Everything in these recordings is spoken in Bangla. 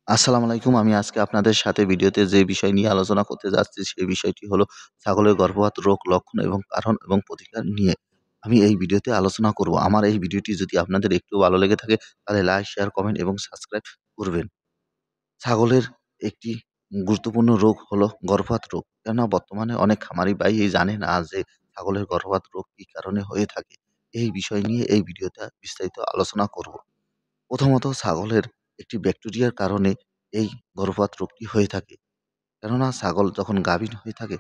আসসালামু আলাইকুম। আমি আজকে আপনাদের সাথে ভিডিওতে যে বিষয় নিয়ে আলোচনা করতে যাচ্ছি, সেই বিষয়টি হলো ছাগলের গর্ভপাত রোগ, লক্ষণ এবং কারণ এবং প্রতিকার নিয়ে আমি এই ভিডিওতে আলোচনা করব। আমার এই ভিডিওটি যদি আপনাদের একটু ভালো লেগে থাকে, তাহলে লাইক, শেয়ার, কমেন্ট এবং সাবস্ক্রাইব করবেন। ছাগলের একটি গুরুত্বপূর্ণ রোগ হলো গর্ভপাত রোগ। কেননা বর্তমানে অনেক খামারি ভাই জানে না যে ছাগলের গর্ভপাত রোগ কী কারণে হয়ে থাকে। এই বিষয় নিয়ে এই ভিডিওটা বিস্তারিত আলোচনা করব। প্রথমত ছাগলের একটি ব্যাকটেরিয়ার কারণে এই গর্ভপাত রোগটি হয়ে থাকে। কেননা ছাগল যখন গাভীন হয়ে থাকে,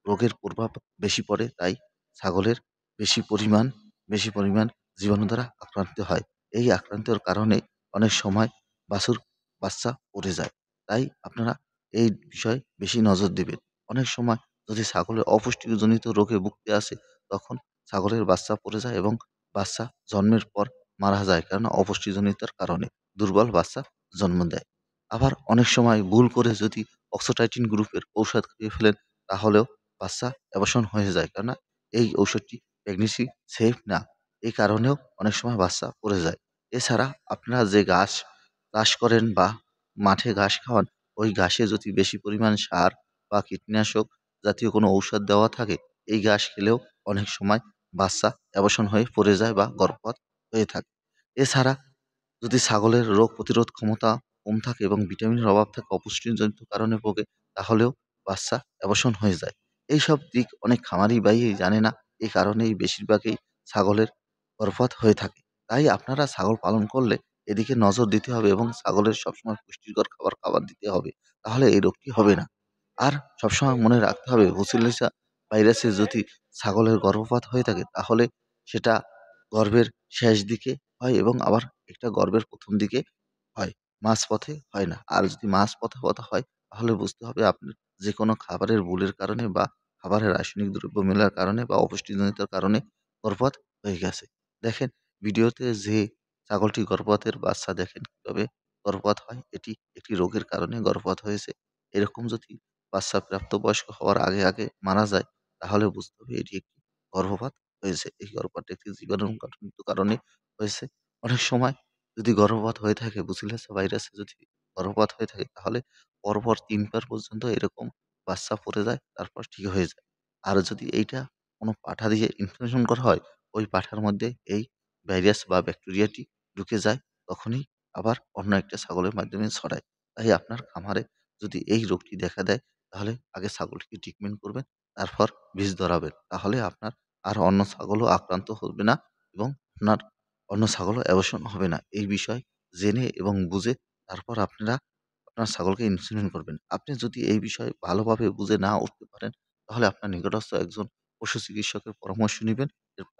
রোগের প্রভাব বেশি পড়ে, তাই ছাগলের বেশি পরিমাণ জীবাণু দ্বারা আক্রান্ত হয়। এই আক্রান্তের কারণে অনেক সময় বাছুর বাচ্চা পড়ে যায়। তাই আপনারা এই বিষয়ে বেশি নজর দিবেন। অনেক সময় যদি ছাগলের অপুষ্টিজনিত রোগে ভুগতে আসে, তখন ছাগলের বাচ্চা পড়ে যায় এবং বাচ্চা জন্মের পর মারা যায়, কেননা অপুষ্টিজনিতার কারণে দুর্বল বাচ্চা জন্ম দেয়। আবার অনেক সময় ভুল করে যদি অক্সোটাইটিন গ্রুপের ঔষধ খেয়ে ফেলেন, তাহলেও বাচ্চা অ্যাবর্শন হয়ে যায়। কেননা এই ঔষধটি প্রেগনেন্সি সেফ না। এই কারণেও অনেক সময় বাচ্চা পড়ে যায়। এছাড়া আপনারা যে ঘাস চাষ করেন বা মাঠে ঘাস খাওয়ান, ওই ঘাসে যদি বেশি পরিমাণ সার বা কীটনাশক জাতীয় কোনো ঔষধ দেওয়া থাকে, এই ঘাস খেলেও অনেক সময় বাচ্চা অ্যাবর্শন হয়ে পড়ে যায় বা গর্ভপাত হয়ে থাকে। এছাড়া যদি ছাগলের রোগ প্রতিরোধ ক্ষমতা কম থাকে এবং ভিটামিনের অভাব থাকে, অপুষ্টিজনিত কারণে ভোগে, তাহলেও বাচ্চা অ্যাবর্শন হয়ে যায়। এইসব দিক অনেক খামারি ভাইই জানে না। এই কারণেই বেশিরভাগই ছাগলের গর্ভপাত হয়ে থাকে। তাই আপনারা ছাগল পালন করলে এদিকে নজর দিতে হবে এবং ছাগলের সবসময় পুষ্টিকর খাবার দিতে হবে। তাহলে এই রোগটি হবে না। আর সবসময় মনে রাখতে হবে, ব্রুসেলোসিস ভাইরাসে যদি ছাগলের গর্ভপাত হয়ে থাকে, তাহলে সেটা গর্ভের শেষ দিকে হয় এবং আবার একটা গর্ভের ১ম দিকে হয়। মাঝপথে হয় না। আর যদি মাঝপথে হয়, তাহলে বুঝতে হবে আপনার যেকোনো খাবারের ভুলের কারণে বা খাবারে রাসায়নিক দ্রব্য মেলার কারণে বা অপুষ্টিজনিতার কারণে গর্ভপাত হয়ে গেছে। দেখেন ভিডিওতে যে ছাগলটি গর্ভপাতের বাচ্চা দেখেন কিভাবে গর্ভপাত হয়। এটি একটি রোগের কারণে গর্ভপাত হয়েছে। এরকম যদি বাচ্চা প্রাপ্তবয়স্ক হওয়ার আগে মারা যায়, তাহলে বুঝতে হবে এটি একটি গর্ভপাত হয়েছে। এই গর্ভপাতটা একটি জীবাণুজনিত কারণে হয়েছে। অনেক সময় যদি গর্ভপাত হয়ে থাকে, ব্রুসেলোসিস ভাইরাসে যদি গর্ভপাত হয়ে থাকে, তাহলে পরপর ৩ বার পর্যন্ত এরকম বাচ্চা পড়ে যায়, তারপর ঠিক হয়ে যায়। আর যদি এইটা কোনো পাঠা দিয়ে ইনফেকশন করা হয়, ওই পাঠার মধ্যে এই ভাইরাস বা ব্যাকটেরিয়াটি ঢুকে যায়, তখনই আবার অন্য একটা ছাগলের মাধ্যমে ছড়ায়। তাই আপনার খামারে যদি এই রোগটি দেখা দেয়, তাহলে আগে ছাগলটিকে ট্রিটমেন্ট করবেন, তারপর বীজ ধরাবেন। তাহলে আপনার আর অন্য ছাগলও আক্রান্ত হবে না এবং আপনার অন্য ছাগলও অ্যাবর্শন হবে না। এই বিষয় জেনে এবং বুঝে তারপর আপনারা আপনার ছাগলকে ইনসুলিন করবেন। আপনি যদি এই বিষয়ে ভালোভাবে বুঝে না উঠতে পারেন, তাহলে আপনার নিকটস্থ একজন পশু চিকিৎসকের পরামর্শ নিবেন।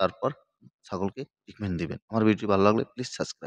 তারপর ছাগলকে ট্রিটমেন্ট দিবেন। আমার ভিডিওটি ভালো লাগলে প্লিজ সাবস্ক্রাইব